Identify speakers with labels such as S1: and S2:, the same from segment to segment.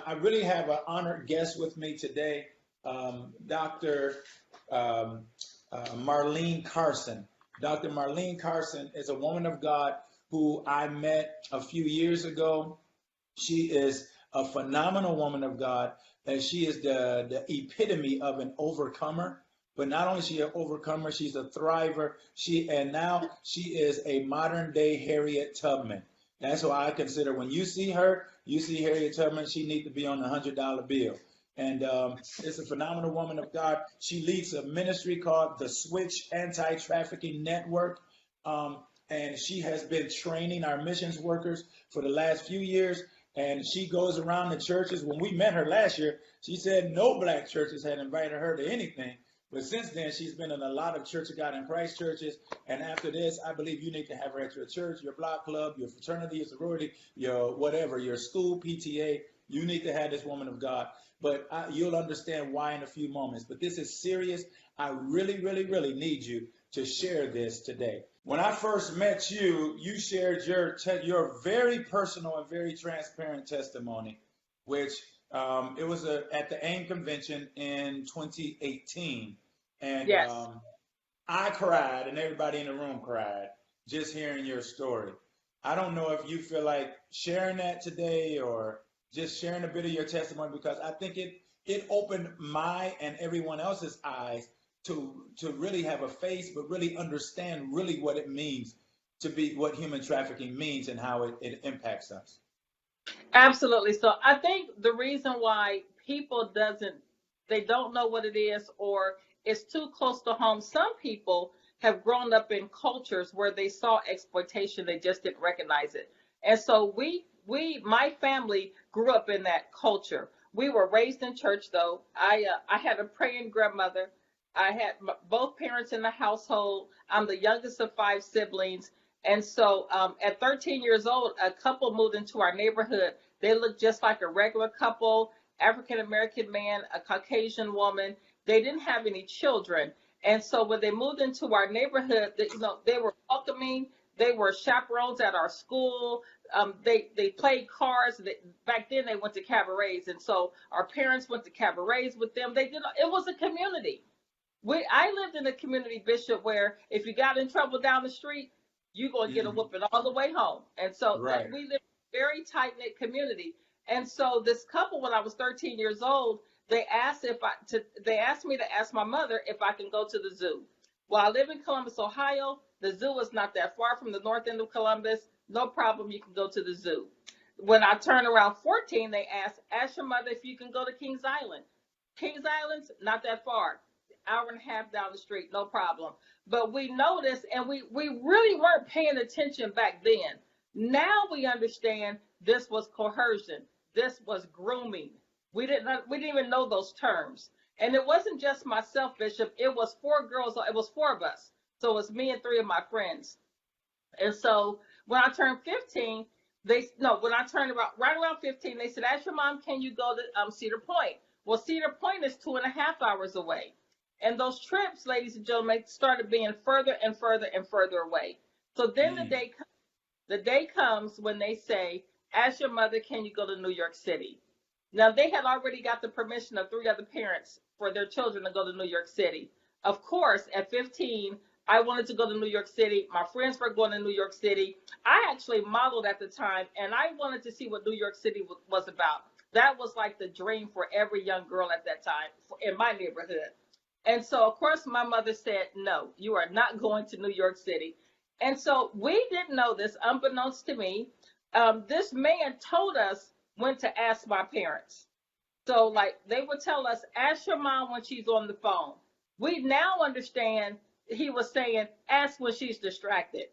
S1: I really have an honored guest with me today, Dr. Um, Marlene Carson. Dr. Marlene Carson is a woman of God who I met a few years ago. She is a phenomenal woman of God, and she is the epitome of an overcomer. But not only is she an overcomer, she's a thriver. Now she is a modern day Harriet Tubman. That's what I consider. When you see her, you see Harriet Tubman. She needs to be on the $100 bill. And it's a phenomenal woman of God. She leads a ministry called the Switch Anti-Trafficking Network. And she has been training our missions workers for the last few years. And she goes around the churches. When we met her last year, she said no black churches had invited her to anything. But since then, she's been in a lot of Church of God in Christ churches. And after this, I believe you need to have her at your church, your block club, your fraternity, your sorority, your whatever, your school, PTA. You need to have this woman of God. But you'll understand why in a few moments. But this is serious. I really, really, really need you to share this today. When I first met you, you shared your very personal and very transparent testimony, which it was at the AIM convention in 2018. And
S2: Yes.
S1: I cried, and everybody in the room cried, just hearing your story. I don't know if you feel like sharing that today or just sharing a bit of your testimony, because I think it opened my and everyone else's eyes to really have a face, but really understand really what it means to be, what human trafficking means and how it impacts us.
S2: Absolutely. So I think the reason why people they don't know what it is, or it's too close to home. Some people have grown up in cultures where they saw exploitation, they just didn't recognize it. And so my family grew up in that culture. We were raised in church, though. I had a praying grandmother. I had both parents in the household. I'm the youngest of 5 siblings. And so at 13 years old, a couple moved into our neighborhood. They looked just like a regular couple, African-American man, a Caucasian woman. They didn't have any children. And so when they moved into our neighborhood, they were welcoming. They were chaperones at our school. They played cards. Back then, they went to cabarets. And so our parents went to cabarets with them. It was a community. I lived in a community, Bishop, where if you got in trouble down the street, you're going to get a whooping all the way home. And so
S1: Right.
S2: we lived in a very tight-knit community. And so this couple, when I was 13 years old, they asked me to ask my mother if I can go to the zoo. Well, I live in Columbus, Ohio. The zoo is not that far from the north end of Columbus. No problem, you can go to the zoo. When I turned around 14, they ask your mother if you can go to Kings Island. Kings Island's not that far. Hour and a half down the street, no problem. But we noticed, and we really weren't paying attention back then. Now we understand this was coercion. This was grooming. We didn't even know those terms. And it wasn't just myself, Bishop. It was 4 girls. It was 4 of us. So it was me and 3 of my friends. And so when I turned 15, when I turned right around 15, they said, ask your mom, can you go to Cedar Point? Well, Cedar Point is 2.5 hours away. And those trips, ladies and gentlemen, started being further and further and further away. So then the day comes when they say, ask your mother, can you go to New York City? Now, they had already got the permission of 3 other parents for their children to go to New York City. Of course, at 15, I wanted to go to New York City. My friends were going to New York City. I actually modeled at the time, and I wanted to see what New York City was about. That was like the dream for every young girl at that time in my neighborhood. And so, of course, my mother said, no, you are not going to New York City. And so we didn't know this, unbeknownst to me. This man told us when to ask my parents. So, they would tell us, ask your mom when she's on the phone. We now understand he was saying, ask when she's distracted.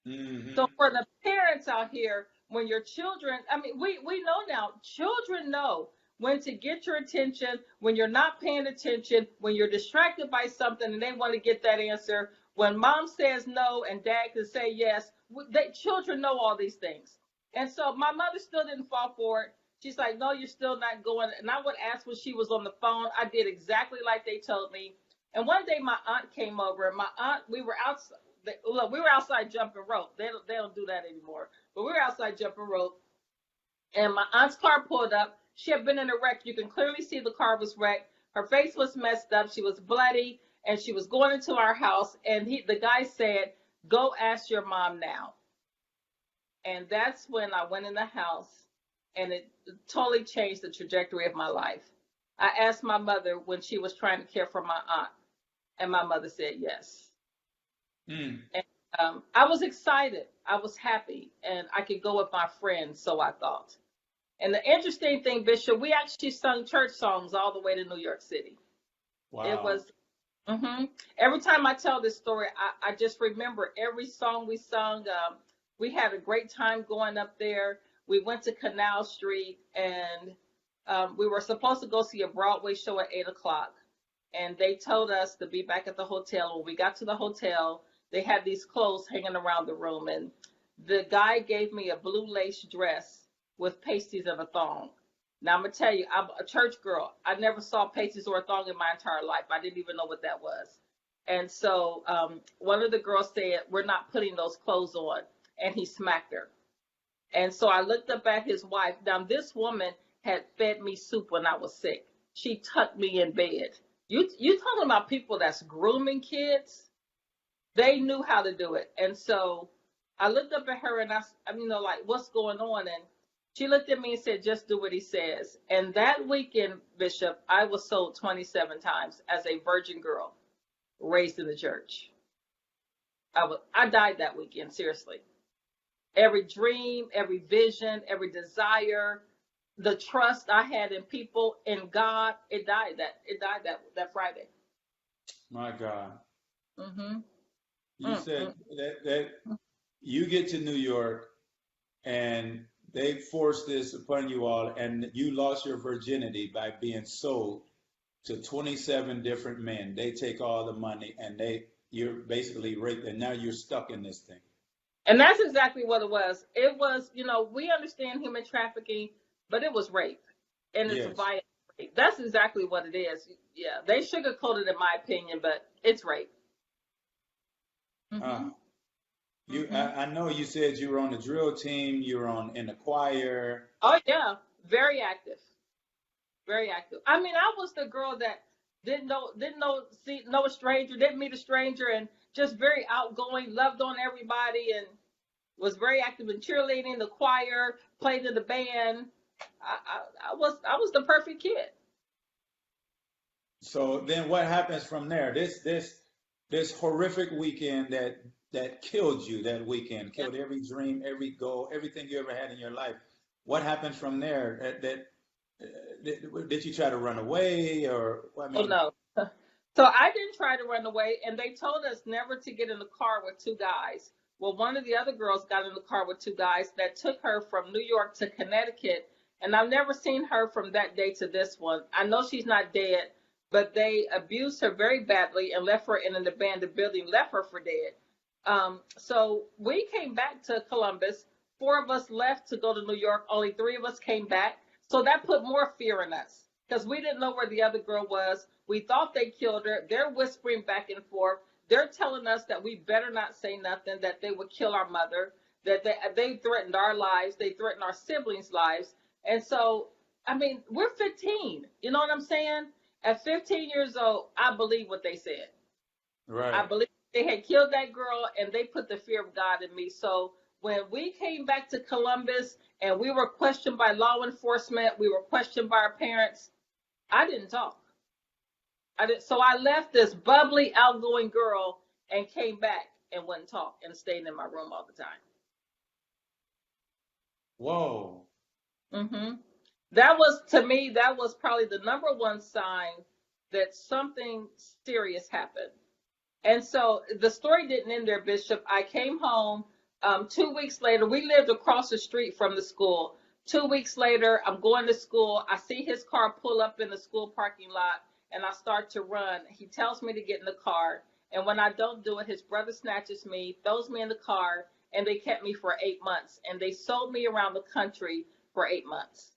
S1: Mm-hmm.
S2: So for the parents out here, when your children, we know now, children know when to get your attention, when you're not paying attention, when you're distracted by something and they want to get that answer. When mom says no and dad can say yes, children know all these things. And so my mother still didn't fall for it. She's like, no, you're still not going. And I would ask when she was on the phone. I did exactly like they told me. And one day my aunt came over, and my aunt, we were outside jumping rope. They don't do that anymore. But we were outside jumping rope. And my aunt's car pulled up. She had been in a wreck. You can clearly see the car was wrecked. Her face was messed up. She was bloody, and she was going into our house. And the guy said, "Go ask your mom now." And that's when I went in the house, and it totally changed the trajectory of my life. I asked my mother when she was trying to care for my aunt, and my mother said yes.
S1: Mm.
S2: And I was excited. I was happy, and I could go with my friends, so I thought. And the interesting thing, Bishop, we actually sung church songs all the way to New York City.
S1: Wow.
S2: It was, every time I tell this story, I just remember every song we sung. We had a great time going up there. We went to Canal Street, and we were supposed to go see a Broadway show at 8 o'clock. And they told us to be back at the hotel. When we got to the hotel, they had these clothes hanging around the room. And the guy gave me a blue lace dress with pasties and a thong. Now, I'm going to tell you, I'm a church girl. I never saw pasties or a thong in my entire life. I didn't even know what that was. And so one of the girls said, "We're not putting those clothes on." And he smacked her. And so I looked up at his wife. Now, this woman had fed me soup when I was sick. She tucked me in bed. You talking about people that's grooming kids? They knew how to do it. And so I looked up at her, and I like, what's going on? And she looked at me and said, "Just do what he says." And that weekend, Bishop, I was sold 27 times as a virgin girl raised in the church. I died that weekend, seriously. Every dream, every vision, every desire, the trust I had in people, in God, it died that Friday.
S1: My God.
S2: Mm-hmm.
S1: You said that you get to New York and they forced this upon you all, and you lost your virginity by being sold to 27 different men. They take all the money, and you're basically raped, and now you're stuck in this thing.
S2: And that's exactly what it was. It was, we understand human trafficking, but it was rape, and it's violent rape. That's exactly what it is. Yeah, they sugarcoated it, in my opinion, but it's rape. Mm-hmm.
S1: I know you said you were on the drill team, you were in the choir.
S2: Oh yeah, very active, very active. I mean, I was the girl that didn't know a stranger, didn't meet a stranger, and just very outgoing, loved on everybody, and was very active in cheerleading, the choir, played in the band. I was the perfect kid.
S1: So then what happens from there? This horrific weekend that killed you that weekend, killed every dream, every goal, everything you ever had in your life. What happened from there? Did you try to run away, or I mean?
S2: Oh no. So I didn't try to run away, and they told us never to get in the car with two guys. Well, one of the other girls got in the car with two guys that took her from New York to Connecticut, and I've never seen her from that day to this one. I know she's not dead, but they abused her very badly and left her in an abandoned building, left her for dead. So we came back to Columbus. 4 of us left to go to New York. Only 3 of us came back. So that put more fear in us because we didn't know where the other girl was. We thought they killed her. They're whispering back and forth. They're telling us that we better not say nothing, that they would kill our mother, that they threatened our lives. They threatened our siblings' lives. And so, I mean, we're 15. You know what I'm saying? At 15 years old, I believe what they said.
S1: Right.
S2: I believe they had killed that girl, and they put the fear of God in me. So when we came back to Columbus and we were questioned by law enforcement, we were questioned by our parents, I didn't talk. So I left this bubbly, outgoing girl and came back and wouldn't talk and stayed in my room all the time.
S1: Whoa.
S2: Mm-hmm. That was probably the number one sign that something serious happened. And so the story didn't end there, Bishop. I came home 2 weeks later. We lived across the street from the school. 2 weeks later, I'm going to school. I see his car pull up in the school parking lot, and I start to run. He tells me to get in the car. And when I don't do it, his brother snatches me, throws me in the car, and they kept me for 8 months. And they sold me around the country for 8 months.